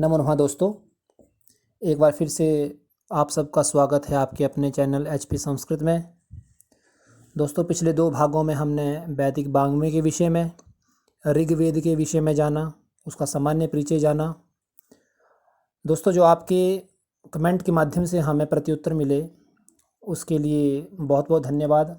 नमो नमः दोस्तों, एक बार फिर से आप सबका स्वागत है आपके अपने चैनल एचपी संस्कृत में। दोस्तों, पिछले 2 भागों में हमने वैदिक वाङ्मय के विषय में, ऋग्वेद के विषय में जाना, उसका सामान्य परिचय जाना। दोस्तों, जो आपके कमेंट के माध्यम से हमें प्रत्युत्तर मिले उसके लिए बहुत बहुत धन्यवाद।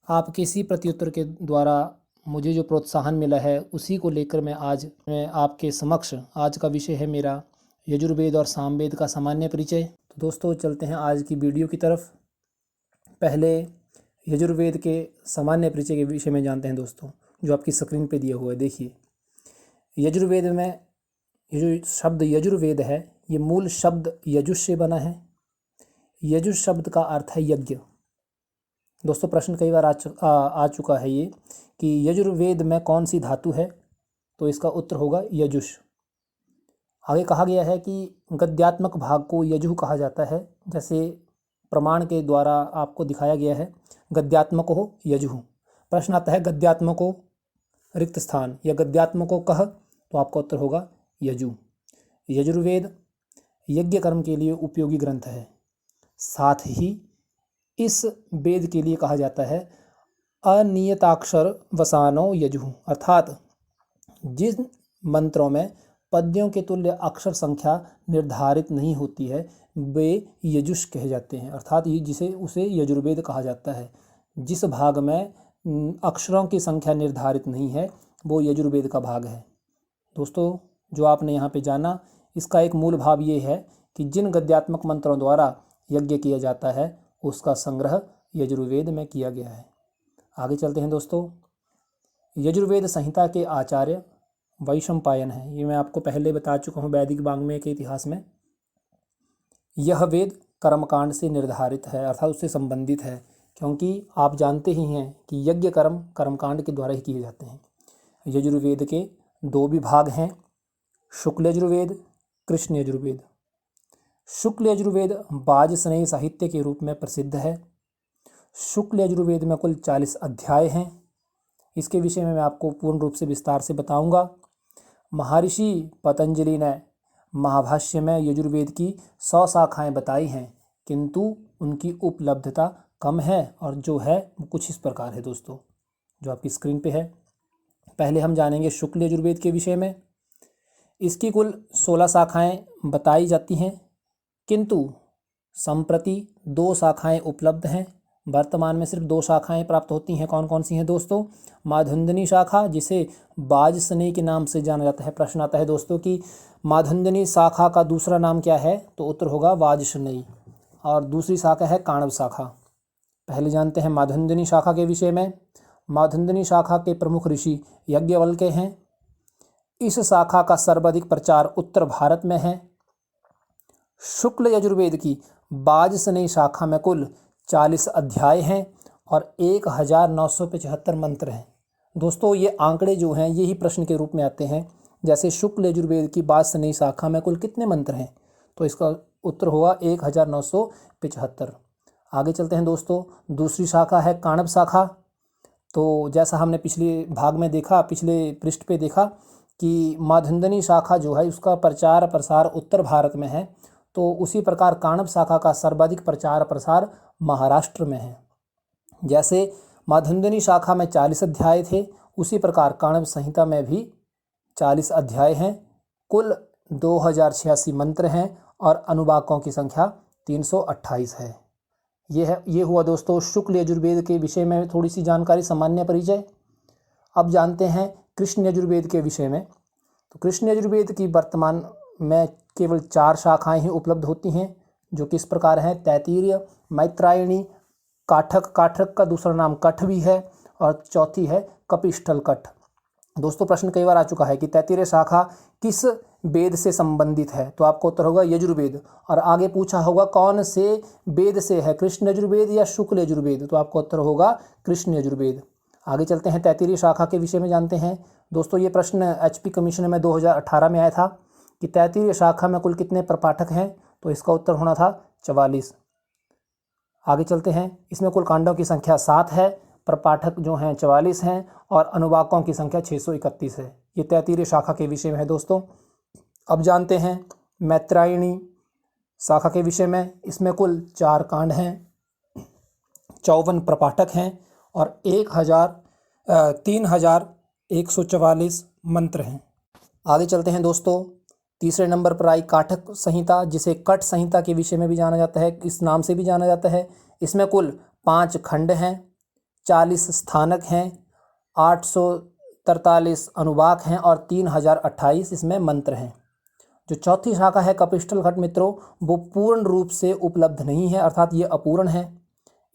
आपके इसी प्रत्युत्तर के द्वारा मुझे जो प्रोत्साहन मिला है उसी को लेकर मैं आपके समक्ष आज का विषय है मेरा यजुर्वेद और सामवेद का सामान्य परिचय। तो दोस्तों, चलते हैं आज की वीडियो की तरफ। पहले यजुर्वेद के सामान्य परिचय के विषय में जानते हैं दोस्तों, जो आपकी स्क्रीन पे दिया हुआ है। देखिए, यजुर्वेद में ये जो शब्द यजुर्वेद है ये मूल शब्द यजुष से बना है। यजुष शब्द का अर्थ है यज्ञ। दोस्तों, प्रश्न कई बार आ चुका है ये कि यजुर्वेद में कौन सी धातु है, तो इसका उत्तर होगा यजुष। आगे कहा गया है कि गद्यात्मक भाग को यजुः कहा जाता है, जैसे प्रमाण के द्वारा आपको दिखाया गया है गद्यात्मक हो यजुः। प्रश्न आता है गद्यात्मको रिक्त स्थान या गद्यात्मको कह, तो आपका उत्तर होगा यजु। यजुर्वेद यज्ञ कर्म के लिए उपयोगी ग्रंथ है। साथ ही इस वेद के लिए कहा जाता है अनियताक्षर वसानो यजुः, अर्थात जिन मंत्रों में पद्यों के तुल्य अक्षर संख्या निर्धारित नहीं होती है वे यजुष कहे जाते हैं, अर्थात ये उसे यजुर्वेद कहा जाता है। जिस भाग में अक्षरों की संख्या निर्धारित नहीं है वो यजुर्वेद का भाग है। दोस्तों, जो आपने यहाँ पे जाना, इसका एक मूल भाव ये है कि जिन गद्यात्मक मंत्रों द्वारा यज्ञ किया जाता है उसका संग्रह यजुर्वेद में किया गया है। आगे चलते हैं दोस्तों। यजुर्वेद संहिता के आचार्य वैशंपायन है। ये मैं आपको पहले बता चुका हूँ वैदिक वाङ्मय के इतिहास में। यह वेद कर्मकांड से निर्धारित है, अर्थात उससे संबंधित है, क्योंकि आप जानते ही हैं कि यज्ञ कर्म कर्मकांड के द्वारा ही किए जाते हैं। यजुर्वेद के 2 विभाग हैं, शुक्ल यजुर्वेद, कृष्ण यजुर्वेद। शुक्ल यजुर्वेद वाजसनेयी साहित्य के रूप में प्रसिद्ध है। शुक्ल यजुर्वेद में कुल 40 अध्याय हैं। इसके विषय में मैं आपको पूर्ण रूप से विस्तार से बताऊंगा। महर्षि पतंजलि ने महाभाष्य में यजुर्वेद की 100 शाखाएं बताई हैं, किंतु उनकी उपलब्धता कम है, और जो है वो कुछ इस प्रकार है दोस्तों, जो आपकी स्क्रीन पे है। पहले हम जानेंगे शुक्ल यजुर्वेद के विषय में। इसकी कुल 16 शाखाएँ बताई जाती हैं, किंतु संप्रति 2 शाखाएँ उपलब्ध हैं। वर्तमान में सिर्फ 2 शाखाएं प्राप्त होती हैं। कौन कौन सी हैं दोस्तों? माधुंदनी शाखा, जिसे वाजसनेयी के नाम से जाना जाता है। प्रश्न आता है दोस्तों कि माधुंदनी शाखा का दूसरा नाम क्या है, तो उत्तर होगा वाजसनेयी, और दूसरी शाखा है काणव शाखा। पहले जानते हैं माधुंदनी शाखा के विषय में। माधुंदनी शाखा के प्रमुख ऋषि याज्ञवल्क्य हैं। इस शाखा का सर्वाधिक प्रचार उत्तर भारत में है। शुक्ल यजुर्वेद की वाजसनेयी शाखा में कुल 40 अध्याय हैं और 1975 मंत्र हैं। दोस्तों, ये आंकड़े जो हैं ये ही प्रश्न के रूप में आते हैं, जैसे शुक्ल यजुर्वेद की वाजसनेयी शाखा में कुल कितने मंत्र हैं, तो इसका उत्तर होगा 1975। आगे चलते हैं दोस्तों। दूसरी शाखा है काणव शाखा। तो जैसा हमने पिछले भाग में देखा, पिछले पृष्ठ पे देखा कि माधुंदनी शाखा जो है उसका प्रचार प्रसार उत्तर भारत में है, तो उसी प्रकार काणव शाखा का सर्वाधिक प्रचार प्रसार महाराष्ट्र में है। जैसे माधुंदनी शाखा में 40 अध्याय थे, उसी प्रकार काणव संहिता में भी 40 अध्याय हैं। कुल 2086 मंत्र हैं और अनुवाकों की संख्या 328 है। ये हुआ दोस्तों शुक्ल यजुर्वेद के विषय में थोड़ी सी जानकारी, सामान्य परिचय। अब जानते हैं कृष्ण यजुर्वेद के विषय में। तो कृष्ण यजुर्वेद की वर्तमान में केवल 4 शाखाएं ही उपलब्ध होती हैं, जो किस प्रकार हैं? तैत्तिरीय, मैत्रायणी, काठक, काठक का दूसरा नाम कठ भी है, और चौथी है कपिष्ठल कठ। दोस्तों, प्रश्न कई बार आ चुका है कि तैत्तिरीय शाखा किस वेद से संबंधित है, तो आपको उत्तर होगा यजुर्वेद। और आगे पूछा होगा कौन से वेद से है, कृष्ण यजुर्वेद या शुक्ल यजुर्वेद, तो आपका उत्तर होगा कृष्ण यजुर्वेद। आगे चलते हैं, तैत्तिरीय शाखा के विषय में जानते हैं। दोस्तों, ये प्रश्न एचपी कमीशन में 2018 में आया था कि तैत्तिरीय शाखा में कुल कितने प्रपाठक हैं, तो इसका उत्तर होना था 44। आगे चलते हैं। इसमें कुल कांडों की संख्या 7 है, प्रपाठक जो हैं 44 हैं, और अनुवाकों की संख्या 631 है। ये तैत्तिरीय शाखा के विषय में है दोस्तों। अब जानते हैं मैत्रायणी शाखा के विषय में। इसमें कुल 4 कांड हैं, 54 प्रपाठक हैं और 3144 मंत्र हैं। आगे चलते हैं दोस्तों। तीसरे नंबर पर आई काठक संहिता, जिसे कट संहिता के विषय में भी जाना जाता है, इस नाम से भी जाना जाता है। इसमें कुल 5 खंड हैं, 40 स्थानक हैं, 843 अनुवाक हैं और 3028 इसमें मंत्र हैं। जो चौथी शाखा है कपिष्टल खट मित्रों, वो पूर्ण रूप से उपलब्ध नहीं है, अर्थात ये अपूर्ण है।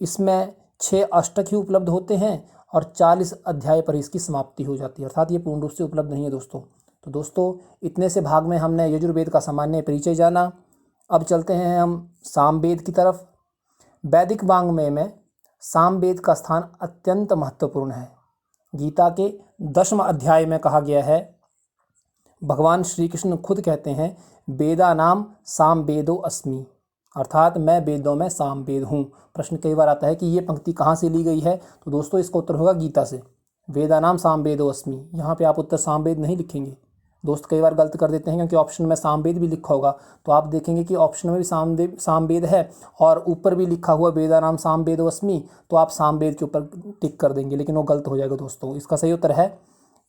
इसमें 6 अष्टक ही उपलब्ध होते हैं और 40 अध्याय पर इसकी समाप्ति हो जाती है, अर्थात ये पूर्ण रूप से उपलब्ध नहीं है दोस्तों। तो दोस्तों इतने से भाग में हमने यजुर्वेद का सामान्य परिचय जाना। अब चलते हैं हम सामवेद की तरफ। वैदिक वाङ्मय में सामवेद का स्थान अत्यंत महत्वपूर्ण है। गीता के 10वें अध्याय में कहा गया है, भगवान श्री कृष्ण खुद कहते हैं, वेदा नाम सामवेदो अस्मि, अर्थात मैं वेदों में सामवेद हूँ। प्रश्न कई बार आता है कि ये पंक्ति कहाँ से ली गई है, तो दोस्तों इसका उत्तर होगा गीता से। वेदा नाम सामवेदो अस्मि, यहाँ पे आप उत्तर सामवेद नहीं लिखेंगे। दोस्त कई बार गलत कर देते हैं क्योंकि ऑप्शन में सामवेद भी लिखा होगा, तो आप देखेंगे कि ऑप्शन में भी सामवेद है और ऊपर भी लिखा हुआ वेदा नाम सामवेदो अस्मि, तो आप सामवेद के ऊपर टिक कर देंगे, लेकिन वो गलत हो जाएगा दोस्तों। इसका सही उत्तर है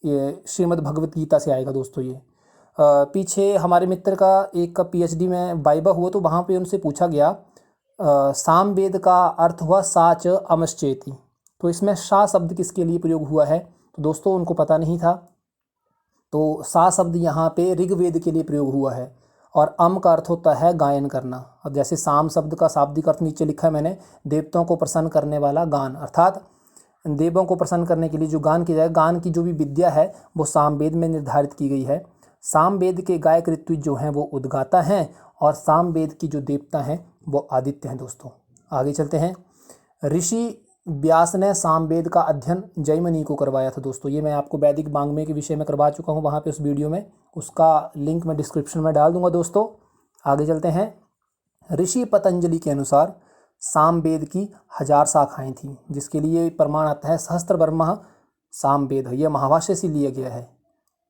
ये श्रीमद् भगवत गीता से आएगा दोस्तों। ये पीछे हमारे मित्र का एक का PhD में वाइवा हुआ, तो वहाँ पे उनसे पूछा गया सामवेद का अर्थ हुआ साच अमश्चेति, तो इसमें सा शब्द किसके लिए प्रयोग हुआ है, तो दोस्तों उनको पता नहीं था। तो सा शब्द यहाँ पे ऋग्वेद के लिए प्रयोग हुआ है और अम का अर्थ होता है गायन करना। अब जैसे साम शब्द का शाब्दिक अर्थ नीचे लिखा है मैंने, देवताओं को प्रसन्न करने वाला गान, अर्थात देवों को प्रसन्न करने के लिए जो गान किया जाए, गान की जो भी विद्या है वो सामवेद में निर्धारित की गई है। सामवेद के गायक ऋत्विज जो हैं वो उद्गाता हैं और सामवेद की जो देवता हैं वो आदित्य हैं दोस्तों। आगे चलते हैं। ऋषि व्यास ने सामवेद का अध्ययन जैमिनी को करवाया था दोस्तों। ये मैं आपको वैदिक वाङ्मय के विषय में करवा चुका हूँ वहाँ पे उस वीडियो में, उसका लिंक मैं डिस्क्रिप्शन में डाल दूंगा दोस्तों। आगे चलते हैं। ऋषि पतंजलि के अनुसार सामवेद की 1000 शाखाएँ थीं, जिसके लिए प्रमाण आता है सहस्त्रवर्मः सामवेद, यह महाभाष्य से लिया गया है।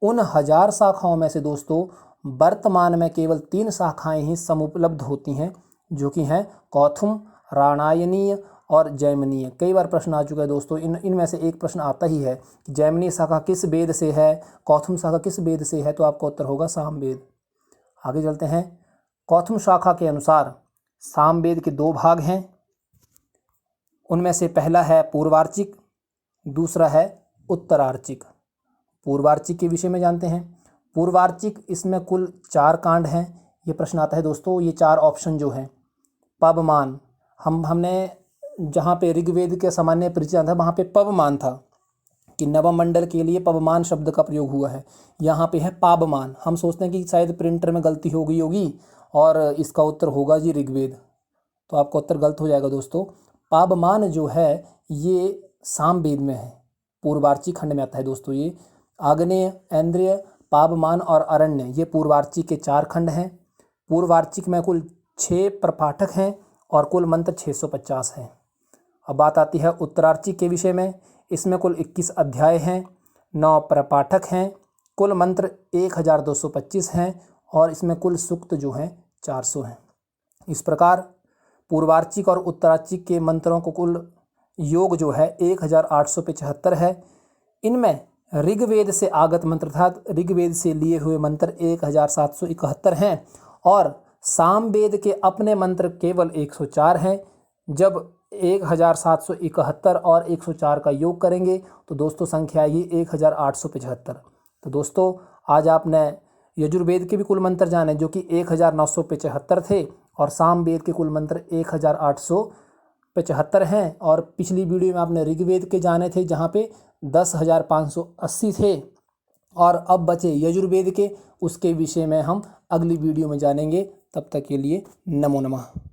उन 1000 शाखाओं में से दोस्तों वर्तमान में केवल 3 शाखाएँ ही समुपलब्ध होती हैं, जो कि हैं कौथुम, राणायनीय और जैमिनीय। कई बार प्रश्न आ चुका है दोस्तों, इनमें से एक प्रश्न आता ही है कि जैमिनी शाखा किस वेद से है, कौथुम शाखा किस वेद से है, तो आपका उत्तर होगा सामवेद। आगे चलते हैं। कौथुम शाखा के अनुसार सामवेद के 2 भाग हैं, उनमें से पहला है पूर्वार्चिक, दूसरा है उत्तरार्चिक। पूर्वार्चिक के विषय में जानते हैं। पूर्वार्चिक, इसमें कुल 4 कांड हैं। ये प्रश्न आता है दोस्तों, ये 4 ऑप्शन जो हैं। पवमान, हमने जहाँ पे ऋग्वेद के सामान्य परिचय था वहाँ पे पवमान था कि नवम मंडल के लिए पवमान शब्द का प्रयोग हुआ है, यहाँ पे है पावमान। हम सोचते हैं कि शायद प्रिंटर में गलती हो गई होगी और इसका उत्तर होगा जी ऋग्वेद, तो आपका उत्तर गलत हो जाएगा दोस्तों। पावमान जो है ये सामवेद में है, पूर्वार्चिक खंड में आता है दोस्तों। ये आग्नेय, ऐन्द्रिय, पावमान और अरण्य, ये पूर्वार्चिक के 4 खंड हैं। पूर्वार्चिक में कुल 6 प्रपाठक हैं और कुल मंत्र 650 हैं। अब बात आती है उत्तरार्चिक के विषय में। इसमें कुल 21 अध्याय हैं, 9 प्रपाठक हैं, कुल मंत्र 1225 हैं और इसमें कुल सूक्त जो हैं 400 हैं। इस प्रकार पूर्वार्चिक और उत्तरार्चिक के मंत्रों को कुल योग जो है 1875 है। इनमें ऋग्वेद से आगत मंत्र अर्थात ऋग्वेद से लिए हुए मंत्र 1771 हैं और सामवेद के अपने मंत्र केवल 104 हैं। जब 1771 और 104 का योग करेंगे तो दोस्तों संख्या आएगी 1875। तो दोस्तों आज आपने यजुर्वेद के भी कुल मंत्र जाने जो कि 1975 थे और सामवेद के कुल मंत्र 1875 हैं। और पिछली वीडियो में आपने ऋग्वेद के जाने थे जहाँ पे 10,580 थे और अब बचे यजुर्वेद के, उसके विषय में हम अगली वीडियो में जानेंगे। तब तक के लिए नमो नमः।